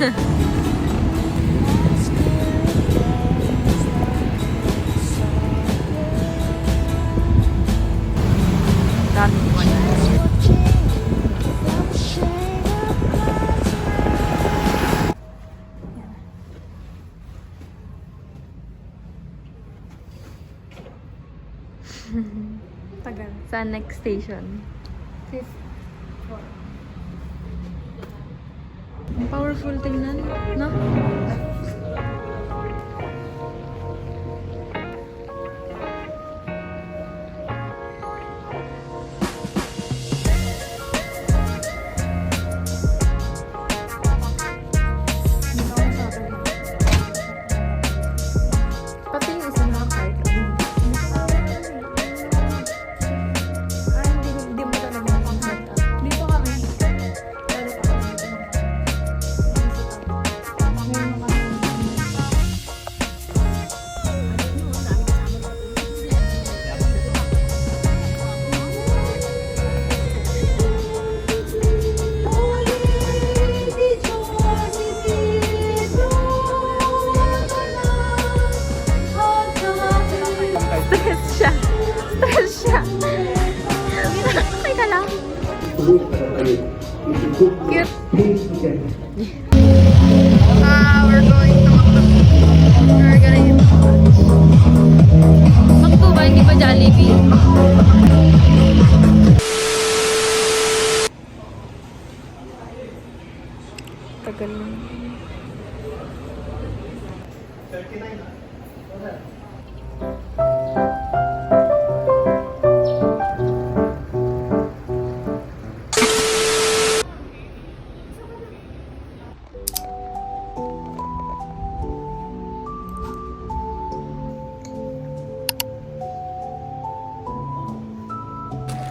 Daming mo yan. Tagal. Sa next station. 5th. Powerful tingnan, no? Pati yung isa naka-card. Hindi mo talaga mag-card. Dito kami. Dali pa kami dito. Ngayon kami. Stress siya. Stress siya. Okay ka lang. Cute. We're going to Macdo. We're gonna eat Macdo ba? Hindi pa Jollibee? Tagal lang.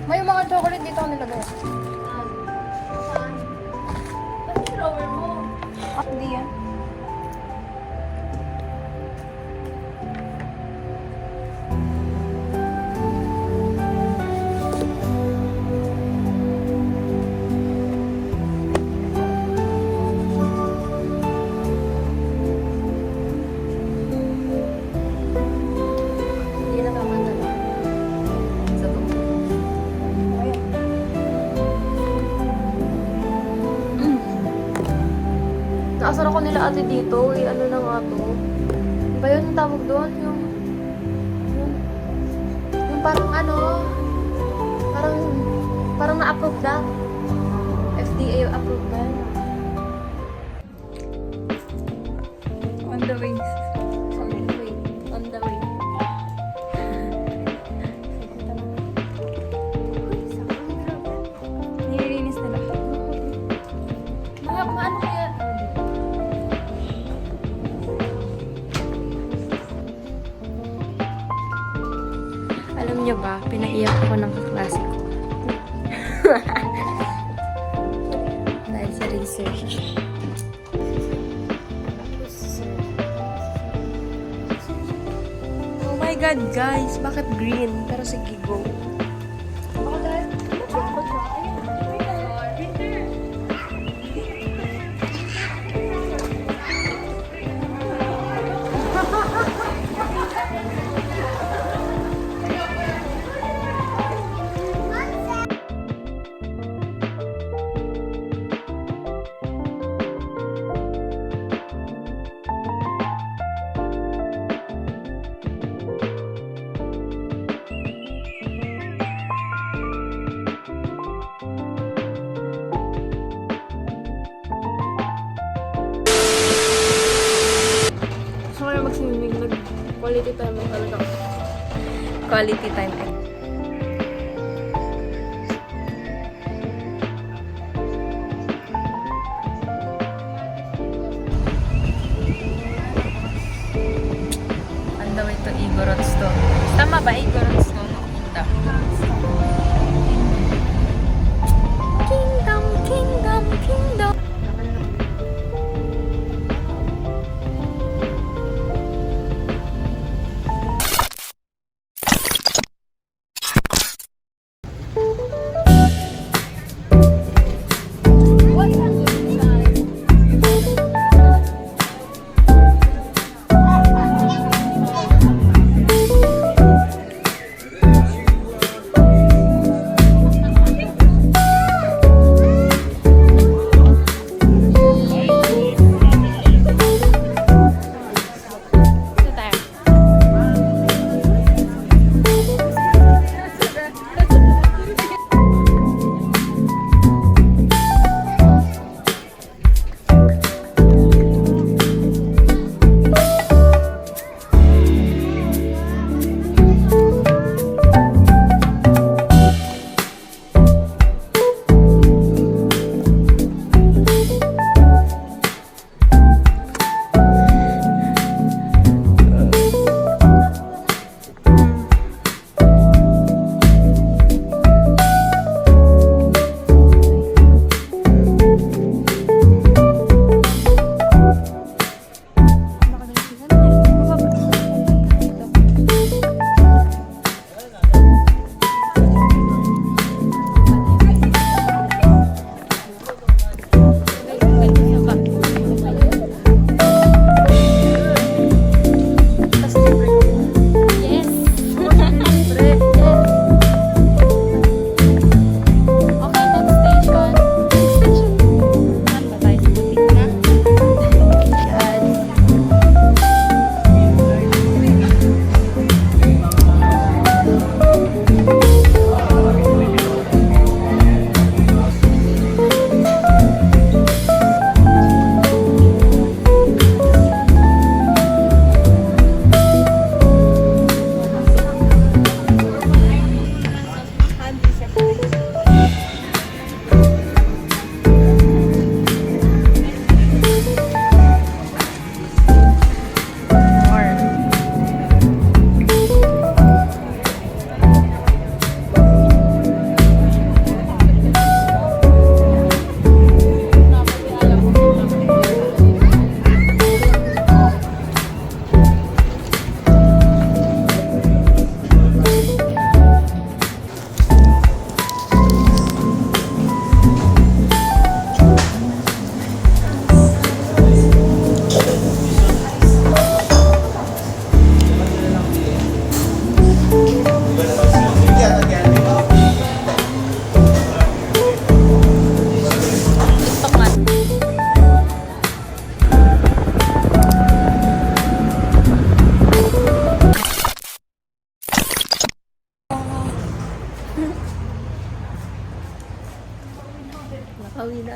May mga chocolate dito ako nilagay. Hindi yan. Hindi na kamandala. Sa tubig. Naasar ako nila ate dito. Eh, ano na nga to? Ba yun ang tawag doon? Yung parang ano? Parang na-approve na. FDA approved na. On the way. On the way. On the way. Nililinis nila. Mga ano kaya? Alam niyo ba, pinaiyak ako ng kaklase ko. Dahil sa research. Oh my God, guys! Bakit green? Pero sige, go. Gusto ko na mag-swimming. Quality time mo talaga. Quality time. On the way to Igorot Stone. Tama ba? Igorot Stone. Kingdom, kingdom, kingdom.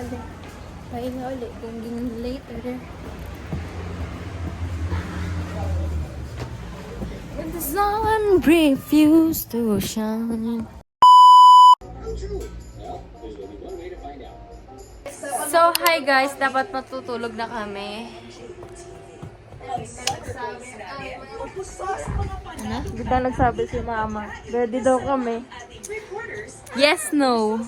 ulit. Pahinga ulit kung later. When the sun refused to shine. So, hi guys. Dapat matutulog na kami. Ano? Bigla nagsabi si mama, ready daw kami. Yes, no.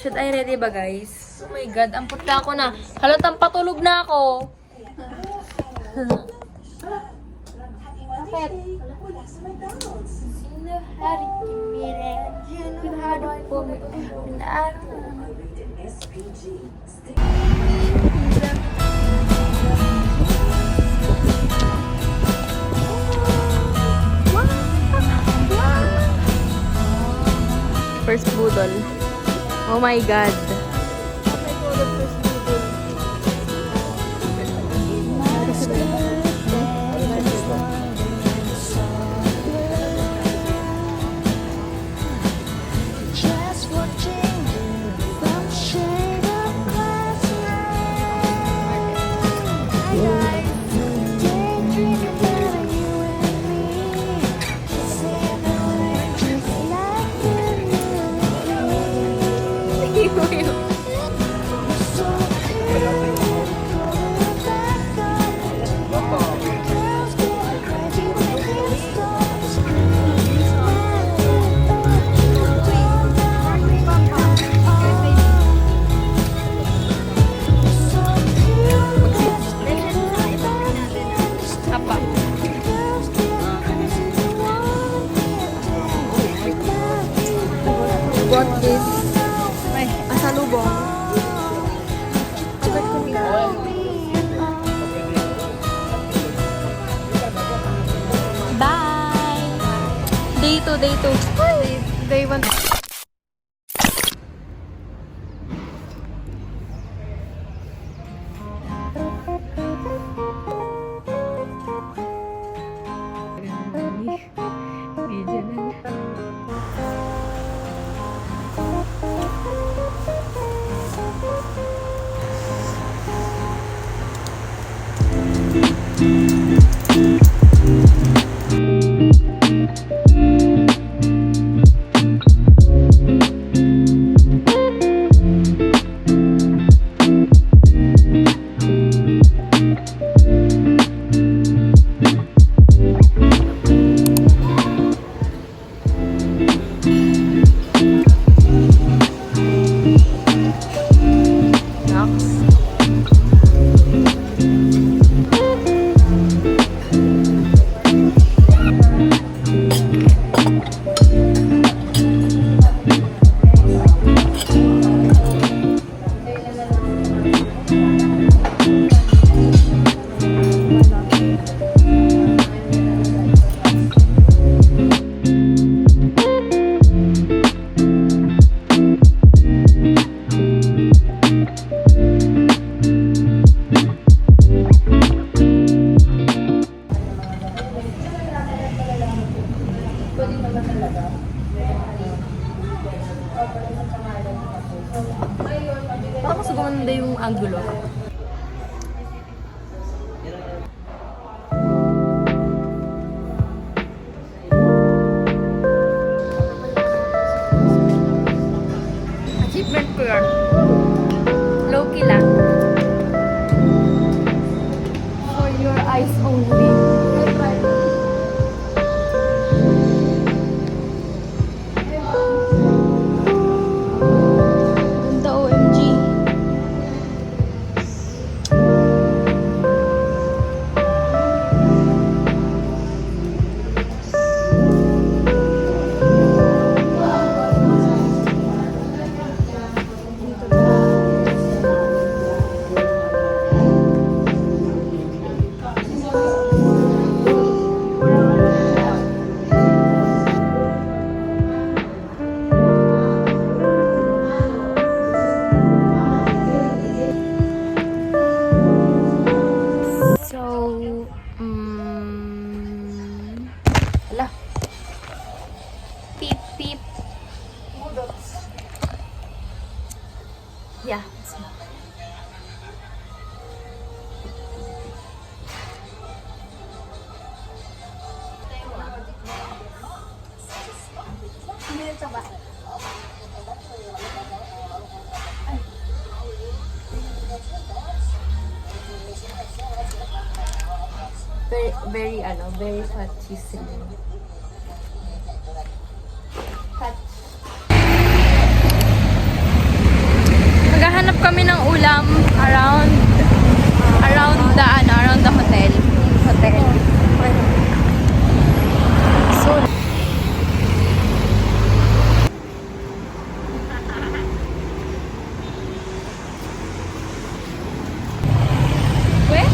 Should I ready ba, guys? Oh my God, ang puta ako na. Halatang patulog na ako. Bakit? Sino hari kimira? Sino hari po? First budol. Oh my God. What is pasalubong? Agad ko dito. Bye! Day 2, day 2. Day 1. Baka mas gumanda yung angulo. Achievement ko yun. Low-key lang. For your eyes only. Ganda, OMG. Yeah. Minutes ba? Very hot sizzling. Maghahanap kami ng ulam around the hotel. So, ay,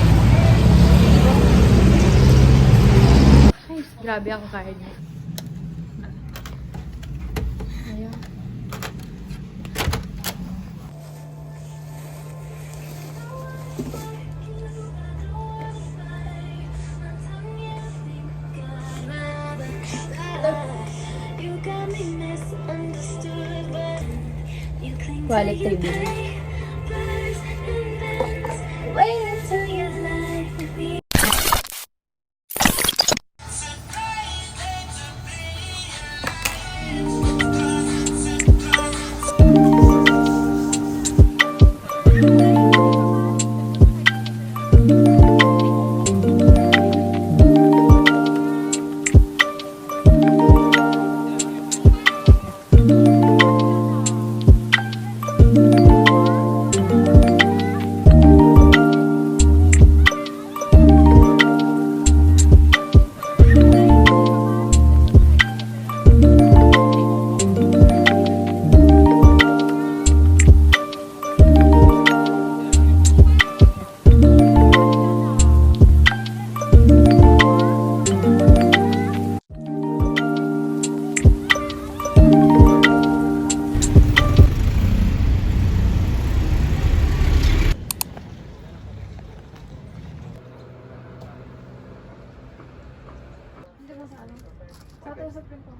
grabe ang card. Ayan. Wallet tribute. Sa atin sa print ko.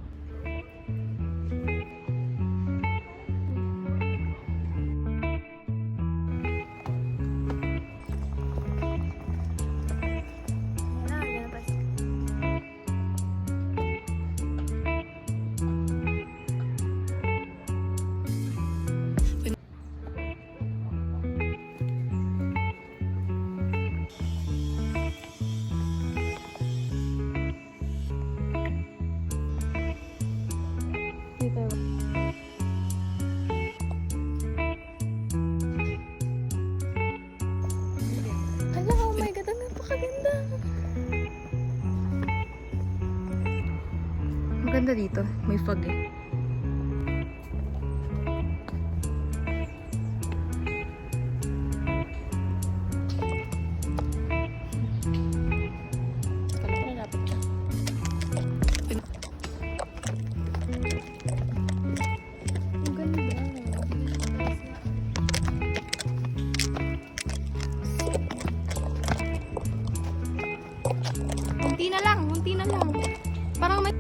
Hala, oh my God, ang napakaganda. Maganda dito. May fog eh. Kala ko nalapit ka. Ang ganda. Munti na lang. Parang may...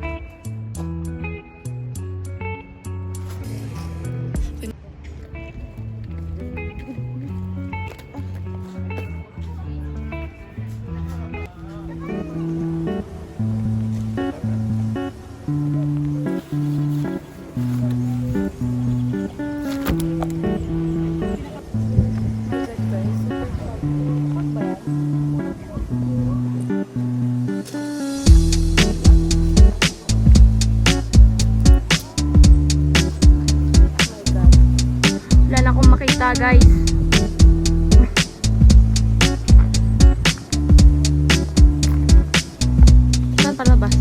Wala na akong makita, guys. Saan palabas?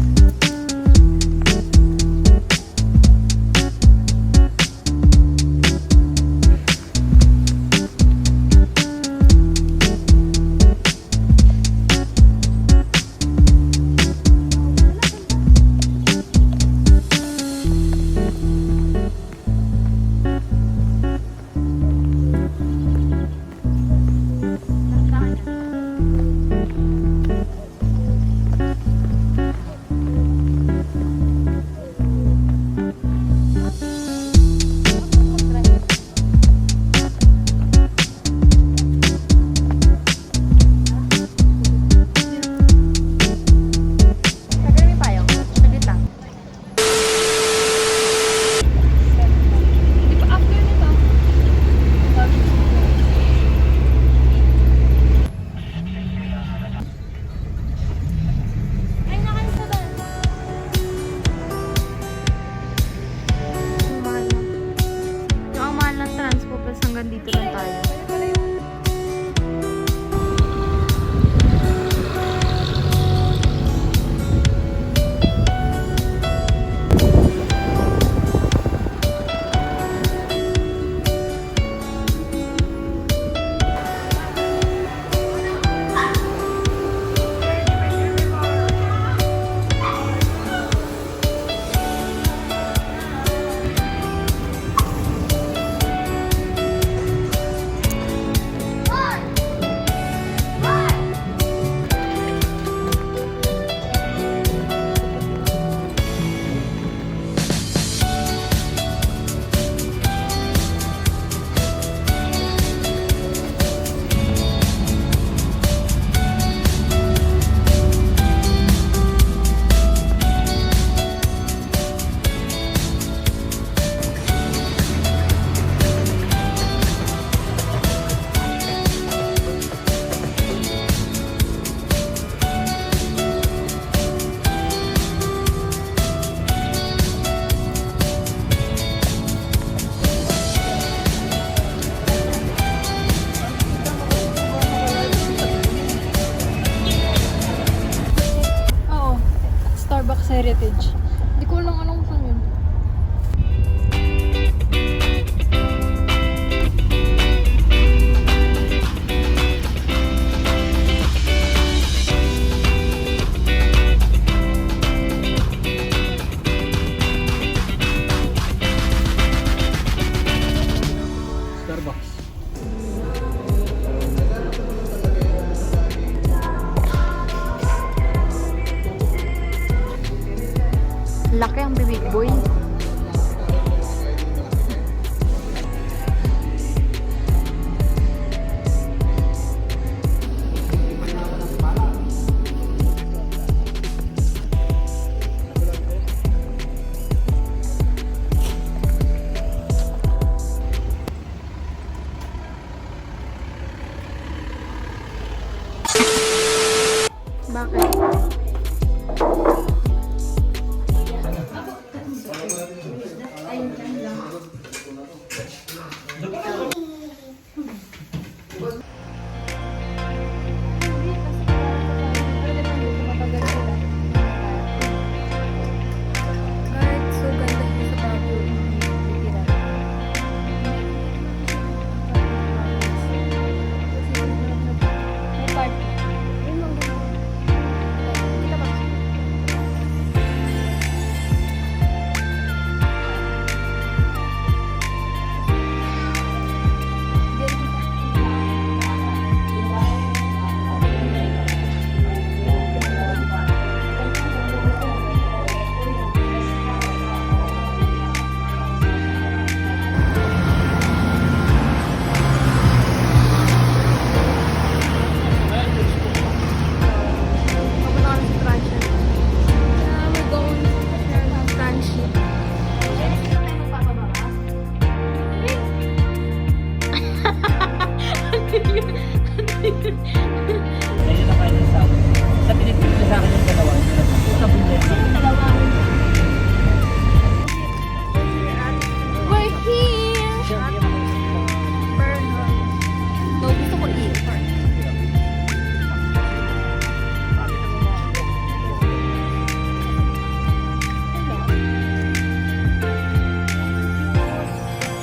hanggang dito lang tayo. Oo, Starbucks Heritage. Hindi ko lang anong saan yun. Starbucks. Laki ang bibig boy. Bakit? Kahit so ganda siya sa bago. May part. Yun lang din. Kita ba? Papunta kami sa Transient. Yeah, we're going to Transient. Medyo na kayo sa akin. Sa pinipili sa akin yung dalawa. Sa pinipili. We're here! No, gusto ko eat.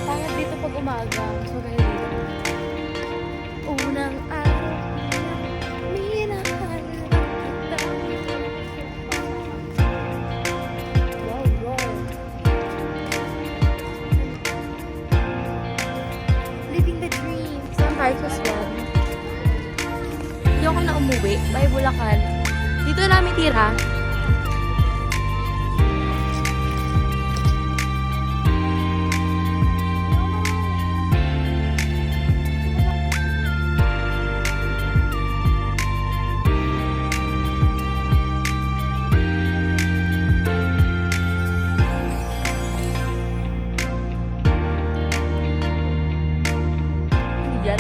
Parang dito pag umaga. So, kaya dito. Unang araw, minahal kita. Wow, wow. Living the dream. Saan tayo sa Swan? Hindi ako na umuwi. Bye, Bulacan. Dito namin tira. Yan.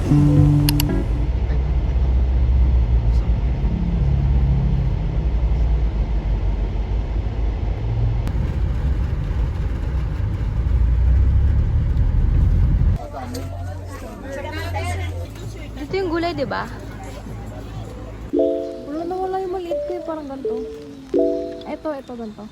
Ito yung gulay, di ba? Wala na wala yung maliit ko, parang ganito. Ito, ganito.